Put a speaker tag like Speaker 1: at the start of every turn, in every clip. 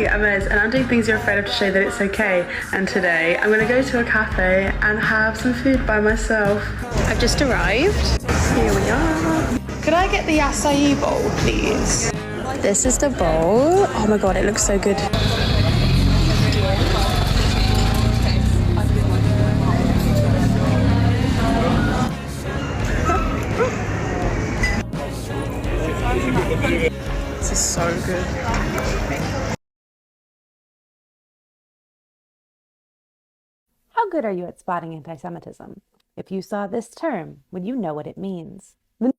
Speaker 1: I'm Ez, and I'm doing things you're afraid of to show that it's okay. And today I'm going to go to a cafe and have some food by myself.
Speaker 2: I've just arrived.
Speaker 1: Here we are. Could I get the acai bowl, please?
Speaker 2: This is the bowl. Oh my god, it looks so good.
Speaker 1: This is so good.
Speaker 3: How good are you at spotting anti-Semitism? If you saw this term, would you know what it means? The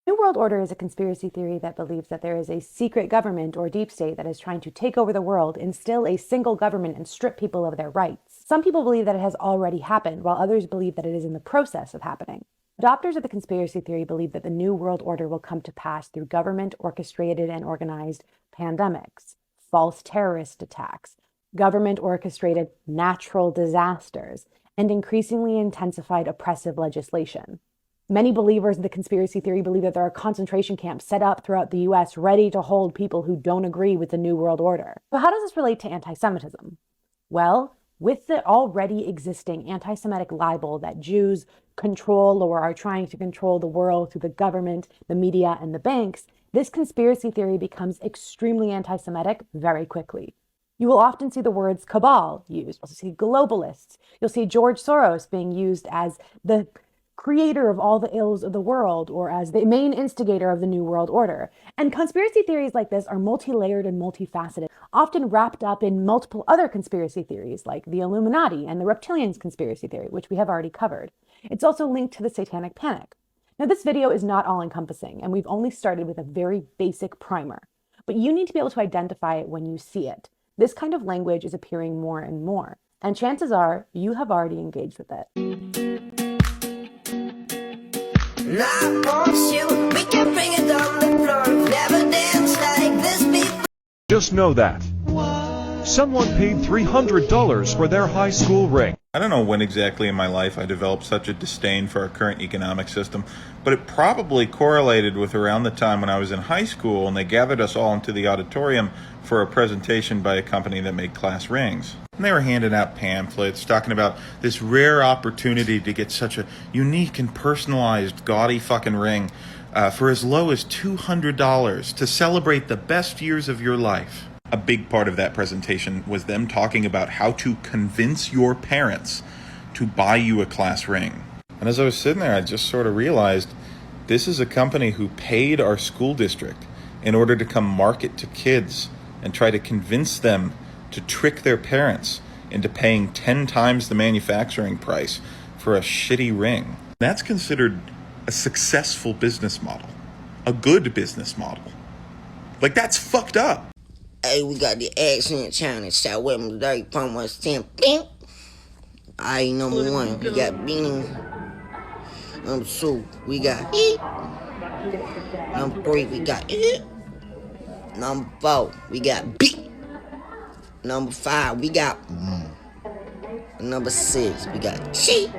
Speaker 3: New World Order is a conspiracy theory that believes that there is a secret government or deep state that is trying to take over the world, instill a single government, and strip people of their rights. Some people believe that it has already happened, while others believe that it is in the process of happening. Adopters of the conspiracy theory believe that the New World Order will come to pass through government-orchestrated and organized pandemics, false terrorist attacks, government-orchestrated natural disasters, and increasingly intensified oppressive legislation. Many believers of the conspiracy theory believe that there are concentration camps set up throughout the US ready to hold people who don't agree with the New World Order. So how does this relate to anti-Semitism? Well, with the already existing anti-Semitic libel that Jews control or are trying to control the world through the government, the media, and the banks, this conspiracy theory becomes extremely anti-Semitic very quickly. You will often see the words cabal used. You'll see globalists. You'll see George Soros being used as the creator of all the ills of the world or as the main instigator of the New World Order. And conspiracy theories like this are multi-layered and multifaceted, often wrapped up in multiple other conspiracy theories like the Illuminati and the Reptilians conspiracy theory, which we have already covered. It's also linked to the Satanic Panic. Now, this video is not all-encompassing, and we've only started with a very basic primer, but you need to be able to identify it when you see it. This kind of language is appearing more and more, and chances are you have already engaged with it.
Speaker 4: Just know that someone paid $300 for their high school ring.
Speaker 5: I don't know when exactly in my life I developed such a disdain for our current economic system, but it probably correlated with around the time when I was in high school and they gathered us all into the auditorium for a presentation by a company that made class rings. And they were handing out pamphlets talking about this rare opportunity to get such a unique and personalized gaudy fucking ring for as low as $200 to celebrate the best years of your life. A big part of that presentation was them talking about how to convince your parents to buy you a class ring. And as I was sitting there, I just sort of realized this is a company who paid our school district in order to come market to kids and try to convince them to trick their parents into paying 10 times the manufacturing price for a shitty ring. That's considered a successful business model, a good business model. Like, that's fucked up.
Speaker 6: Hey, we got the accent challenge. Start with me today. From us 10. Bing. Alright, number 1, we got Beanie. Number 2, we got E. Number 3, we got E. Number 4, we got B. Number 5, we got Number 6, we got G.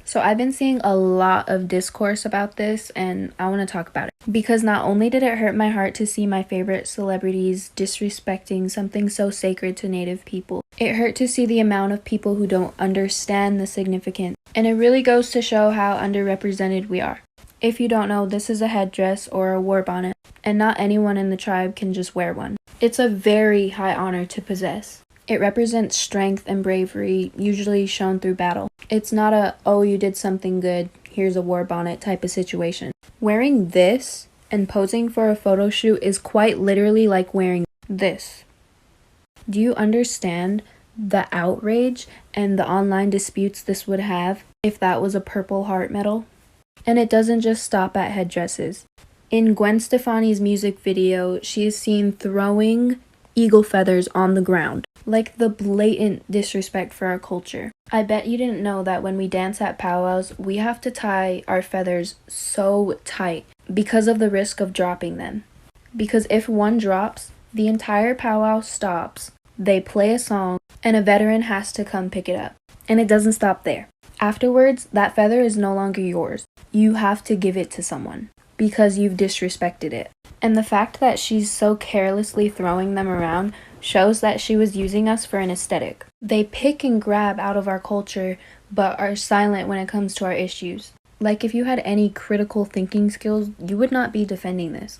Speaker 7: So I've been seeing a lot of discourse about this, and I want to talk about it. Because not only did it hurt my heart to see my favorite celebrities disrespecting something so sacred to Native people, it hurt to see the amount of people who don't understand the significance. And it really goes to show how underrepresented we are. If you don't know, this is a headdress or a war bonnet, and not anyone in the tribe can just wear one. It's a very high honor to possess. It represents strength and bravery, usually shown through battle. It's not a, oh, you did something good, here's a war bonnet type of situation. Wearing this and posing for a photo shoot is quite literally like wearing this. Do you understand the outrage and the online disputes this would have if that was a Purple Heart medal? And it doesn't just stop at headdresses. In Gwen Stefani's music video, she is seen throwing eagle feathers on the ground. Like the blatant disrespect for our culture. I bet you didn't know that when we dance at powwows, we have to tie our feathers so tight because of the risk of dropping them. Because if one drops, the entire powwow stops, they play a song, and a veteran has to come pick it up. And it doesn't stop there. Afterwards, that feather is no longer yours. You have to give it to someone because you've disrespected it. And the fact that she's so carelessly throwing them around shows that she was using us for an aesthetic. They pick and grab out of our culture, but are silent when it comes to our issues. Like, if you had any critical thinking skills, you would not be defending this.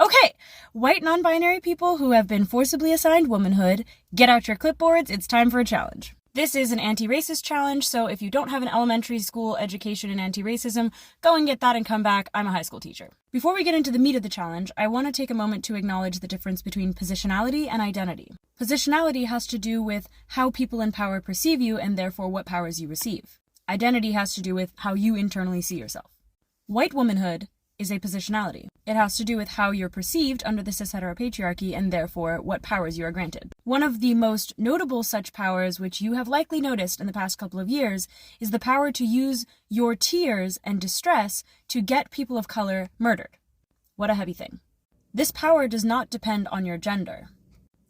Speaker 8: Okay, white non-binary people who have been forcibly assigned womanhood, get out your clipboards, it's time for a challenge. This is an anti-racist challenge, so if you don't have an elementary school education in anti-racism, go and get that and come back. I'm a high school teacher. Before we get into the meat of the challenge, I want to take a moment to acknowledge the difference between positionality and identity. Positionality has to do with how people in power perceive you and therefore what powers you receive. Identity has to do with how you internally see yourself. White womanhood is a positionality. It has to do with how you're perceived under the cis-heteropatriarchy and therefore what powers you are granted. One of the most notable such powers, which you have likely noticed in the past couple of years, is the power to use your tears and distress to get people of color murdered. What a heavy thing. This power does not depend on your gender.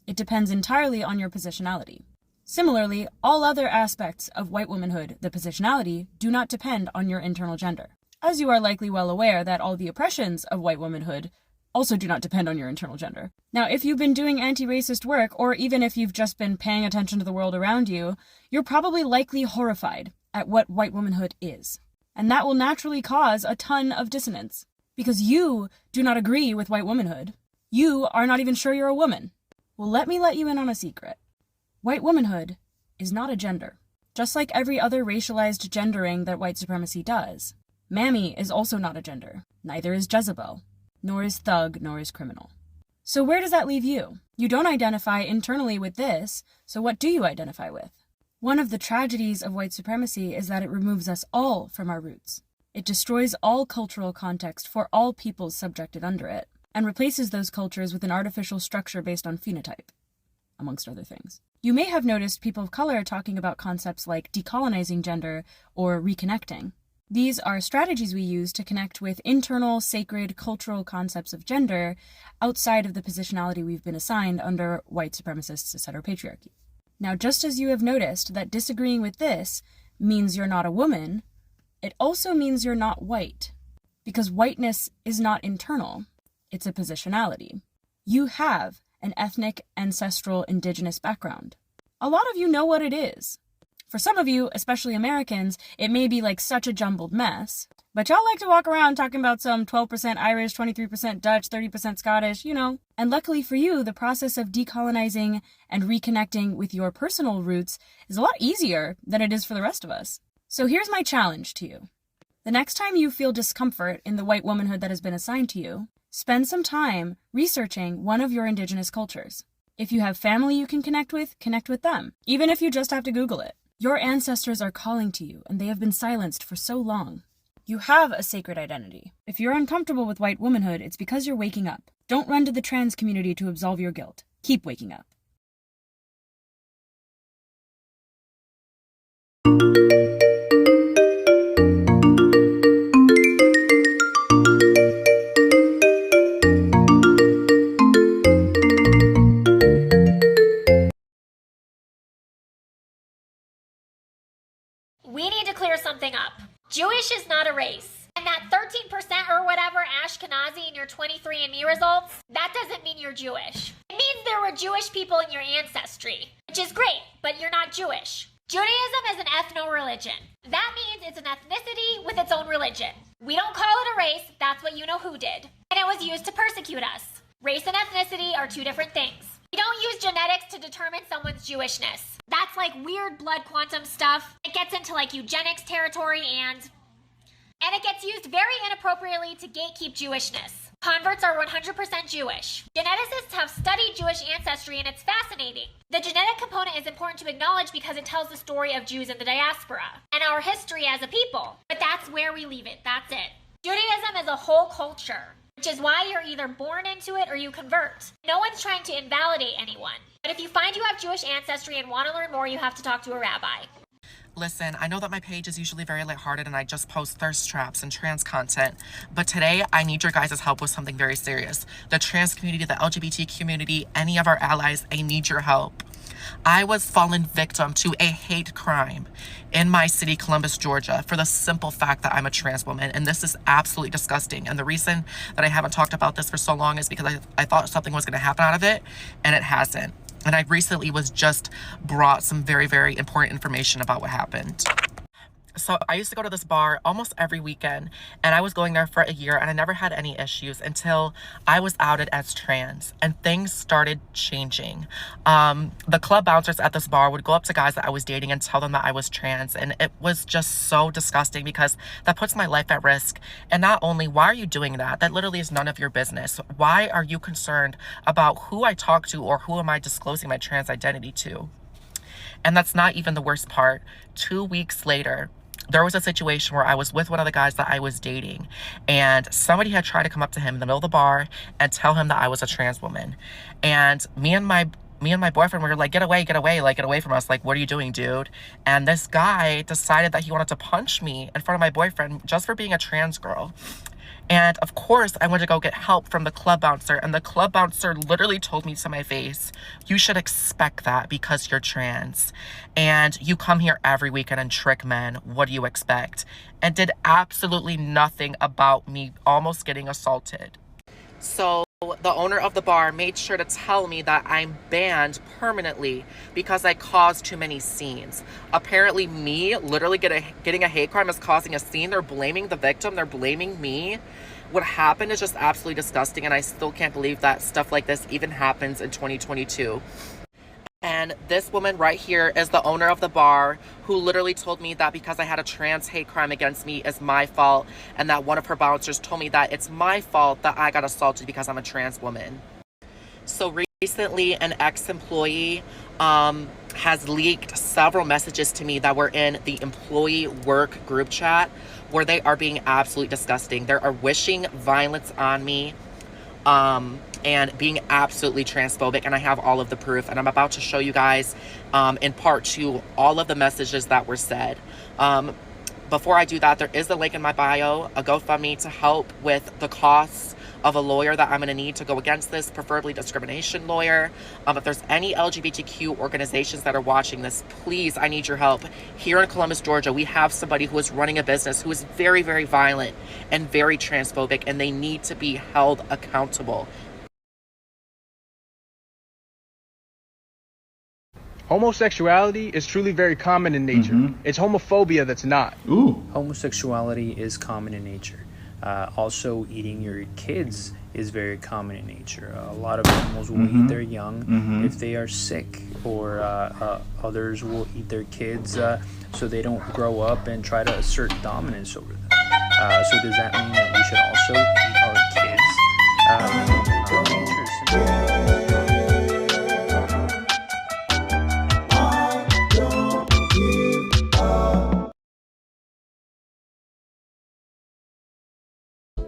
Speaker 8: It depends entirely on your positionality. Similarly, all other aspects of white womanhood, the positionality, do not depend on your internal gender. As you are likely well aware that all the oppressions of white womanhood also do not depend on your internal gender. Now, if you've been doing anti-racist work, or even if you've just been paying attention to the world around you, you're probably likely horrified at what white womanhood is. And that will naturally cause a ton of dissonance, because you do not agree with white womanhood. You are not even sure you're a woman. Well, let me let you in on a secret. White womanhood is not a gender. Just like every other racialized gendering that white supremacy does. Mammy is also not a gender. Neither is Jezebel. Nor is thug, nor is criminal. So where does that leave you? You don't identify internally with this, so what do you identify with? One of the tragedies of white supremacy is that it removes us all from our roots. It destroys all cultural context for all peoples subjected under it, and replaces those cultures with an artificial structure based on phenotype, amongst other things. You may have noticed people of color talking about concepts like decolonizing gender or reconnecting. These are strategies we use to connect with internal, sacred, cultural concepts of gender outside of the positionality we've been assigned under white supremacist cis-heteropatriarchy. Now, just as you have noticed that disagreeing with this means you're not a woman, it also means you're not white, because whiteness is not internal, it's a positionality. You have an ethnic, ancestral, indigenous background. A lot of you know what it is. For some of you, especially Americans, it may be like such a jumbled mess, but y'all like to walk around talking about some 12% Irish, 23% Dutch, 30% Scottish, you know. And luckily for you, the process of decolonizing and reconnecting with your personal roots is a lot easier than it is for the rest of us. So here's my challenge to you. The next time you feel discomfort in the white womanhood that has been assigned to you, spend some time researching one of your indigenous cultures. If you have family you can connect with them, even if you just have to Google it. Your ancestors are calling to you, and they have been silenced for so long. You have a sacred identity. If you're uncomfortable with white womanhood, it's because you're waking up. Don't run to the trans community to absolve your guilt. Keep waking up.
Speaker 9: We need to clear something up. Jewish is not a race. And that 13% or whatever Ashkenazi in your 23andMe results, that doesn't mean you're Jewish. It means there were Jewish people in your ancestry, which is great, but you're not Jewish. Judaism is an ethno-religion. That means it's an ethnicity with its own religion. We don't call it a race, that's what you-know-who did. And it was used to persecute us. Race and ethnicity are two different things. We don't use genetics to determine someone's Jewishness. That's like weird blood quantum stuff. It gets into like eugenics territory and it gets used very inappropriately to gatekeep Jewishness. Converts are 100% Jewish. Geneticists have studied Jewish ancestry and it's fascinating. The genetic component is important to acknowledge because it tells the story of Jews in the diaspora and our history as a people. But that's where we leave it. That's it. Judaism is a whole culture. which is why you're either born into it or you convert. No one's trying to invalidate anyone. But if you find you have Jewish ancestry and want to learn more, you have to talk to a rabbi.
Speaker 10: Listen, I know that my page is usually very lighthearted and I just post thirst traps and trans content, but today I need your guys' help with something very serious. The trans community, the LGBT community, any of our allies, I need your help. I was fallen victim to a hate crime in my city, Columbus, Georgia, for the simple fact that I'm a trans woman, and this is absolutely disgusting. And the reason that I haven't talked about this for so long is because I thought something was going to happen out of it, and it hasn't. And I recently was just brought some very, very important information about what happened. So I used to go to this bar almost every weekend, and I was going there for a year, and I never had any issues until I was outed as trans, and things started changing. The club bouncers at this bar would go up to guys that I was dating and tell them that I was trans, and it was just so disgusting because that puts my life at risk. And not only, why are you doing that? That literally is none of your business. Why are you concerned about who I talk to or who am I disclosing my trans identity to? And that's not even the worst part. 2 weeks later, there was a situation where I was with one of the guys that I was dating, and somebody had tried to come up to him in the middle of the bar and tell him that I was a trans woman. And me and my boyfriend were like, get away, like, get away from us. Like, what are you doing, dude? And this guy decided that he wanted to punch me in front of my boyfriend just for being a trans girl. And of course, I went to go get help from the club bouncer, and the club bouncer literally told me to my face, you should expect that because you're trans. And you come here every weekend and trick men. What do you expect? And did absolutely nothing about me almost getting assaulted. So the owner of the bar made sure to tell me that I'm banned permanently because I caused too many scenes. Apparently me literally getting a hate crime is causing a scene. They're blaming the victim. They're blaming me. What happened is just absolutely disgusting, and I still can't believe that stuff like this even happens in 2022. And this woman right here is the owner of the bar who literally told me that because I had a trans hate crime against me is my fault, and that one of her bouncers told me that it's my fault that I got assaulted because I'm a trans woman. So recently, an ex-employee has leaked several messages to me that were in the employee work group chat where they are being absolutely disgusting. They are wishing violence on me. And being absolutely transphobic, and I have all of the proof, and I'm about to show you guys in part 2 all of the messages that were said. Before I do that, there is a link in my bio, a GoFundMe to help with the costs of a lawyer that I'm going to need to go against this, preferably discrimination lawyer. If there's any LGBTQ organizations that are watching this, please, I need your help. Here in Columbus, Georgia, we have somebody who is running a business who is very, very violent and very transphobic, and they need to be held accountable.
Speaker 11: Homosexuality is truly very common in nature. It's homophobia that's not.
Speaker 12: Homosexuality is common in nature. Also, eating your kids is very common in nature. A lot of animals will eat their young if they are sick, or others will eat their kids so they don't grow up and try to assert dominance over them. So does that mean that we should also eat our kids? Nature is simple.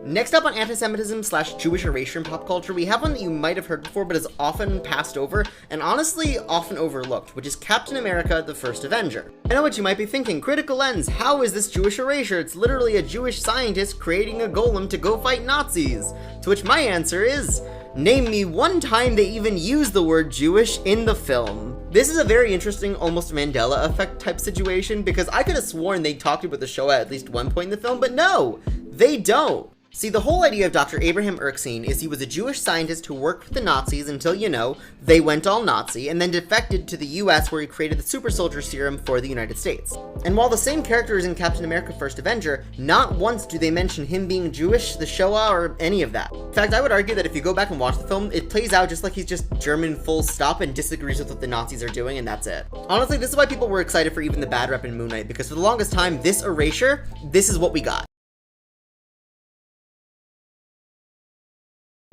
Speaker 13: Next up on anti-Semitism/Jewish erasure in pop culture, we have one that you might have heard before but is often passed over, and honestly often overlooked, which is Captain America: The First Avenger. I know what you might be thinking, Critical Lens, how is this Jewish erasure? It's literally a Jewish scientist creating a golem to go fight Nazis. To which my answer is, name me one time they even use the word Jewish in the film. This is a very interesting, almost Mandela effect type situation, because I could have sworn they talked about the show at least one point in the film, but no, they don't. See, the whole idea of Dr. Abraham Erskine is he was a Jewish scientist who worked with the Nazis until, you know, they went all Nazi, and then defected to the US where he created the super soldier serum for the United States. And while the same character is in Captain America: First Avenger, not once do they mention him being Jewish, the Shoah, or any of that. In fact, I would argue that if you go back and watch the film, it plays out just like he's just German full stop and disagrees with what the Nazis are doing, and that's it. Honestly, this is why people were excited for even the bad rep in Moon Knight, because for the longest time, this erasure, this is what we got.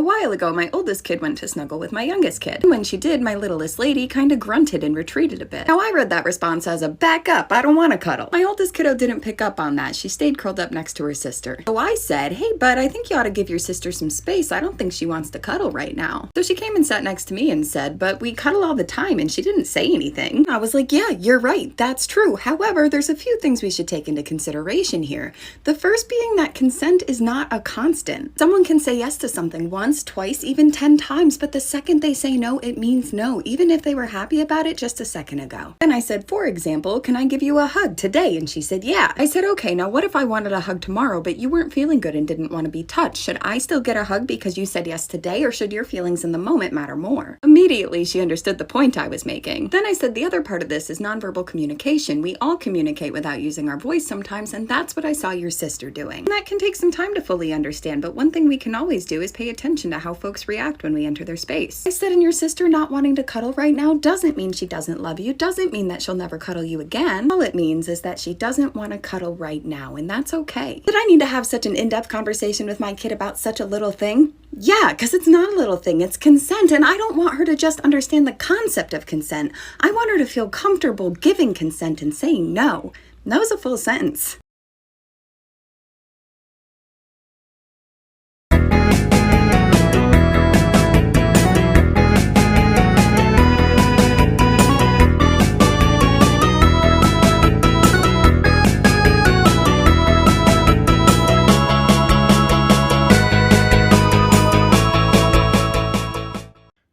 Speaker 14: A while ago, my oldest kid went to snuggle with my youngest kid. When she did, my littlest lady kinda grunted and retreated a bit. Now, I read that response as a back up, I don't want to cuddle. My oldest kiddo didn't pick up on that. She stayed curled up next to her sister. So I said, hey, bud, I think you ought to give your sister some space. I don't think she wants to cuddle right now. So she came and sat next to me and said, but we cuddle all the time, and she didn't say anything. I was like, yeah, you're right. That's true. However, there's a few things we should take into consideration here. The first being that consent is not a constant. Someone can say yes to something once, twice, even 10 times, but the second they say no, it means no, even if they were happy about it just a second ago. Then I said, for example, can I give you a hug today? And she said, yeah. I said, okay, now what if I wanted a hug tomorrow, but you weren't feeling good and didn't want to be touched? Should I still get a hug because you said yes today, or should your feelings in the moment matter more? Immediately, she understood the point I was making. Then I said, the other part of this is nonverbal communication. We all communicate without using our voice sometimes, and that's what I saw your sister doing. And that can take some time to fully understand, but one thing we can always do is pay attention to how folks react when we enter their space. I said, and your sister not wanting to cuddle right now doesn't mean she doesn't love you, doesn't mean that she'll never cuddle you again. All it means is that she doesn't want to cuddle right now, and that's okay. Did I need to have such an in-depth conversation with my kid about such a little thing? Yeah, because it's not a little thing, it's consent, and I don't want her to just understand the concept of consent. I want her to feel comfortable giving consent and saying no. That was a full sentence.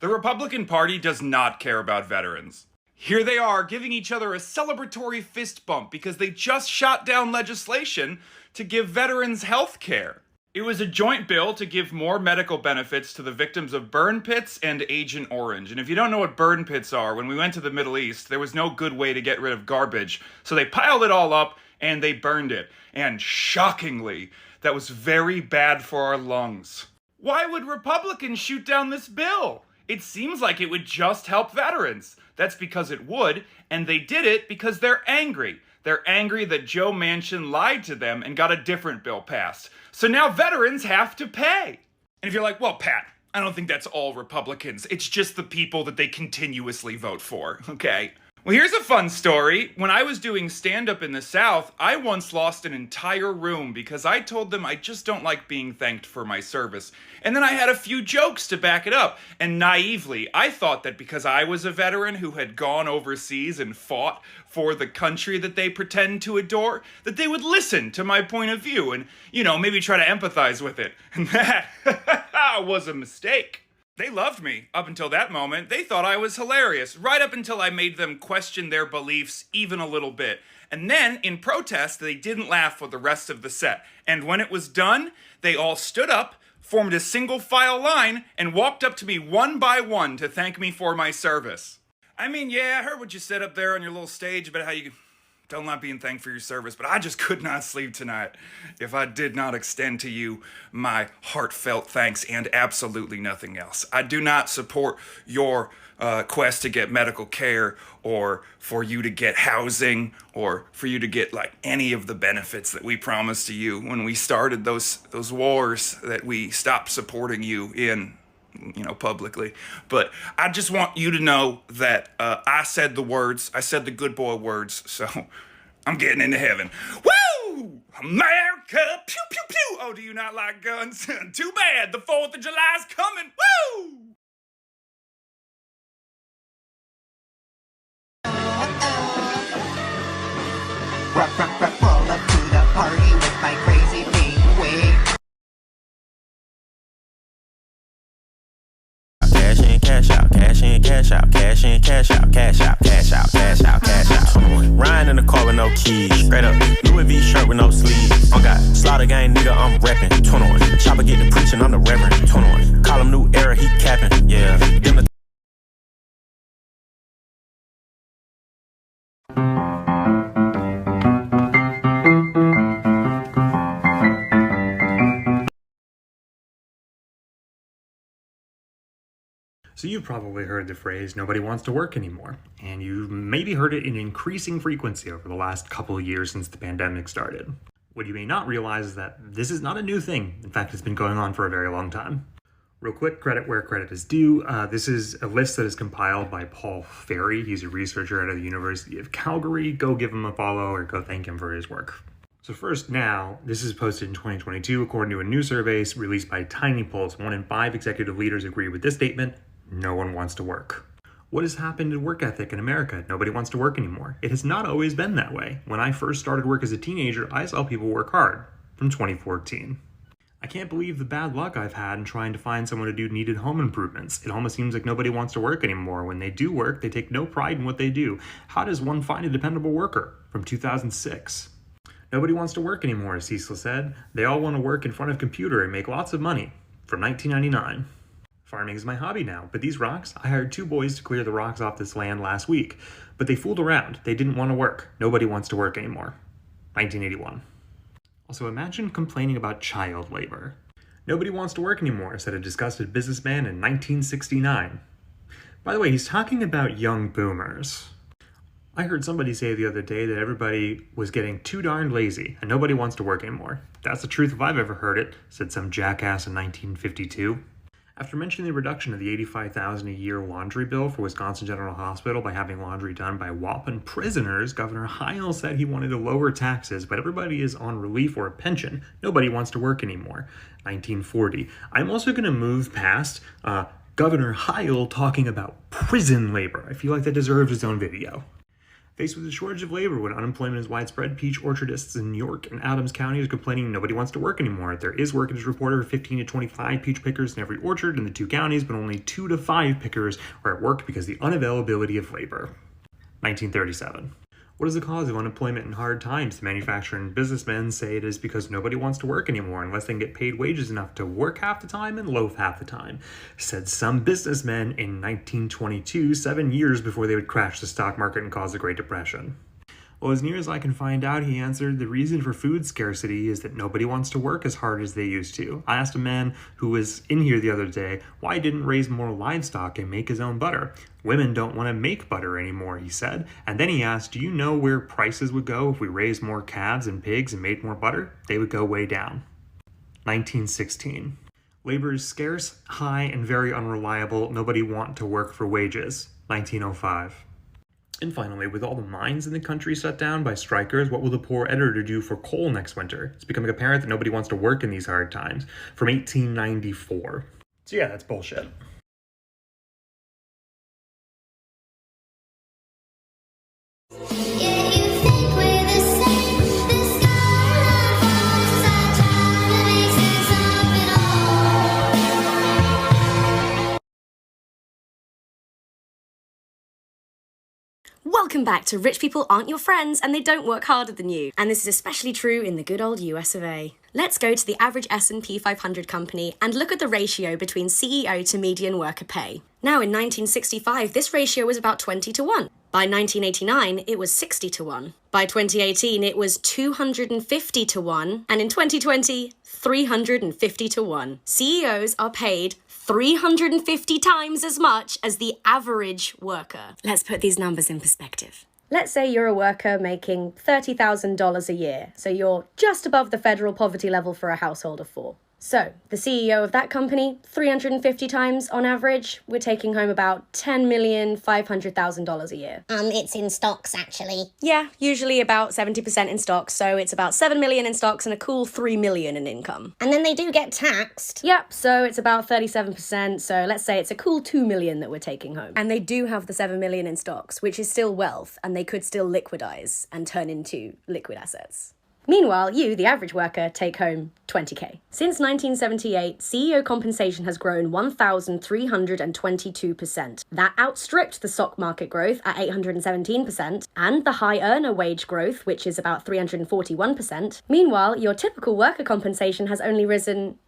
Speaker 15: The Republican Party does not care about veterans. Here they are giving each other a celebratory fist bump because they just shot down legislation to give veterans health care. It was a joint bill to give more medical benefits to the victims of burn pits and Agent Orange. And if you don't know what burn pits are, when we went to the Middle East, there was no good way to get rid of garbage. So they piled it all up and they burned it. And shockingly, that was very bad for our lungs. Why would Republicans shoot down this bill? It seems like it would just help veterans. That's because it would, and they did it because they're angry. They're angry that Joe Manchin lied to them and got a different bill passed. So now veterans have to pay. And if you're like, well, Pat, I don't think that's all Republicans. It's just the people that they continuously vote for, okay? Well, here's a fun story. When I was doing stand-up in the South, I once lost an entire room because I told them I just don't like being thanked for my service. And then I had a few jokes to back it up. And naively, I thought that because I was a veteran who had gone overseas and fought for the country that they pretend to adore, that they would listen to my point of view and, you know, maybe try to empathize with it. And that was a mistake. They loved me up until that moment. They thought I was hilarious, right up until I made them question their beliefs even a little bit. And then, in protest, they didn't laugh for the rest of the set. And when it was done, they all stood up, formed a single file line, and walked up to me one by one to thank me for my service. I mean, yeah, I heard what you said up there on your little stage about how you don't like being thanked for your service, but I just could not sleep tonight if I did not extend to you my heartfelt thanks and absolutely nothing else. I do not support your quest to get medical care or for you to get housing or for you to get like any of the benefits that we promised to you when we started those wars that we stopped supporting you in, you know, publicly. But I just want you to know that I said the words, I said the good boy words, so I'm getting into heaven. Woo! America! Pew, pew, pew! Oh, do you not like guns? Too bad, the 4th of July's coming! Woo!
Speaker 16: Roll up to the party with my crazy pink wig.
Speaker 17: Cash in, cash out, cash in, cash out, cash in, cash out, cash out, cash out, cash out, cash out. Riding in the car with no keys, straight up Louis V shirt with no sleeves. I got Slaughter Gang, nigga, I'm reppin'. 21. The chopper get the preaching, I'm the reverend. 21. Call him New Era, he capping. Yeah. Them the
Speaker 18: So you've probably heard the phrase, nobody wants to work anymore, and you've maybe heard it in increasing frequency over the last couple of years since the pandemic started. What you may not realize is that this is not a new thing. In fact, it's been going on for a very long time. Real quick, credit where credit is due. This is a list that is compiled by Paul Ferry. He's a researcher out of the University of Calgary. Go give him a follow or go thank him for his work. So first now, this is posted in 2022 according to a new survey released by Tiny Pulse. 1 in 5 executive leaders agree with this statement: no one wants to work. What has happened to work ethic in America? Nobody wants to work anymore. It has not always been that way. When I first started work as a teenager, I saw people work hard. From 2014. I can't believe the bad luck I've had in trying to find someone to do needed home improvements. It almost seems like nobody wants to work anymore. When they do work, they take no pride in what they do. How does one find a dependable worker? From 2006. Nobody wants to work anymore, Cecil said. They all want to work in front of a computer and make lots of money. From 1999. Farming is my hobby now, but these rocks, I hired 2 boys to clear the rocks off this land last week. But they fooled around. They didn't want to work. Nobody wants to work anymore. 1981. Also, imagine complaining about child labor. Nobody wants to work anymore, said a disgusted businessman in 1969. By the way, he's talking about young boomers. I heard somebody say the other day that everybody was getting too darn lazy and nobody wants to work anymore. That's the truth if I've ever heard it, said some jackass in 1952. After mentioning the reduction of the $85,000 a year laundry bill for Wisconsin General Hospital by having laundry done by Waupun prisoners, Governor Heil said he wanted to lower taxes, but everybody is on relief or a pension. Nobody wants to work anymore. 1940. I'm also going to move past Governor Heil talking about prison labor. I feel like that deserves its own video. Faced with a shortage of labor when unemployment is widespread, peach orchardists in New York and Adams County are complaining nobody wants to work anymore. There is work, as reported, 15 to 25 peach pickers in every orchard in the 2 counties, but only 2 to 5 pickers are at work because of the unavailability of labor. 1937. What is the cause of unemployment in hard times? The manufacturer and businessmen say it is because nobody wants to work anymore unless they can get paid wages enough to work half the time and loaf half the time, said some businessmen in 1922, 7 years before they would crash the stock market and cause the Great Depression. Well, as near as I can find out, he answered, the reason for food scarcity is that nobody wants to work as hard as they used to. I asked a man who was in here the other day why he didn't raise more livestock and make his own butter. Women don't want to make butter anymore, he said. And then he asked, do you know where prices would go if we raised more calves and pigs and made more butter? They would go way down. 1916. Labor is scarce, high, and very unreliable. Nobody want to work for wages. 1905. And finally, with all the mines in the country shut down by strikers, what will the poor editor do for coal next winter? It's becoming apparent that nobody wants to work in these hard times. From 1894. So yeah, that's bullshit.
Speaker 19: Welcome back to Rich People Aren't Your Friends and They Don't Work Harder Than You. And this is especially true in the good old US of A. Let's go to the average S&P 500 company and look at the ratio between CEO to median worker pay. Now in 1965, this ratio was about 20 to 1. By 1989, it was 60 to 1. By 2018, it was 250 to 1. And in 2020, 350 to 1. CEOs are paid 350 times as much as the average worker. Let's put these numbers in perspective. Let's say you're a worker making $30,000 a year, so you're just above the federal poverty level for a household of 4. So, the CEO of that company, 350 times on average, we're taking home about $10,500,000 a year.
Speaker 9: It's in stocks, actually.
Speaker 19: Yeah, usually about 70% in stocks, so it's about $7 million in stocks and a cool $3 million in income.
Speaker 9: And then they do get taxed.
Speaker 19: Yep, so it's about 37%, so let's say it's a cool $2 million that we're taking home. And they do have the $7 million in stocks, which is still wealth, and they could still liquidize and turn into liquid assets. Meanwhile, you, the average worker, take home $20K. Since 1978, CEO compensation has grown 1,322%. That outstripped the stock market growth at 817%, and the high earner wage growth, which is about 341%. Meanwhile, your typical worker compensation has only risen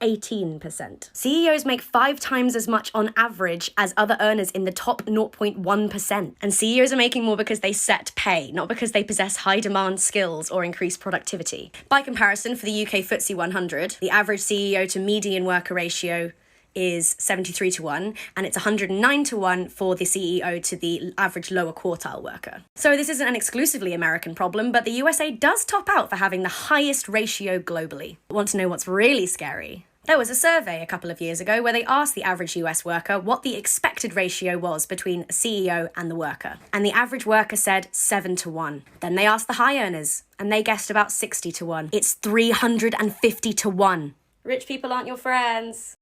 Speaker 19: 18%. CEOs make 5 times as much on average as other earners in the top 0.1%. And CEOs are making more because they set pay, not because they possess high demand skills or increased productivity. By comparison, for the UK FTSE 100, the average CEO to median worker ratio is 73 to 1, and it's 109 to 1 for the CEO to the average lower quartile worker. So this isn't an exclusively American problem, but the USA does top out for having the highest ratio globally. Want to know what's really scary? There was a survey a couple of years ago where they asked the average US worker what the expected ratio was between a CEO and the worker. And the average worker said 7-1. Then they asked the high earners, and they guessed about 60-1. It's 350-1. Rich people aren't your friends.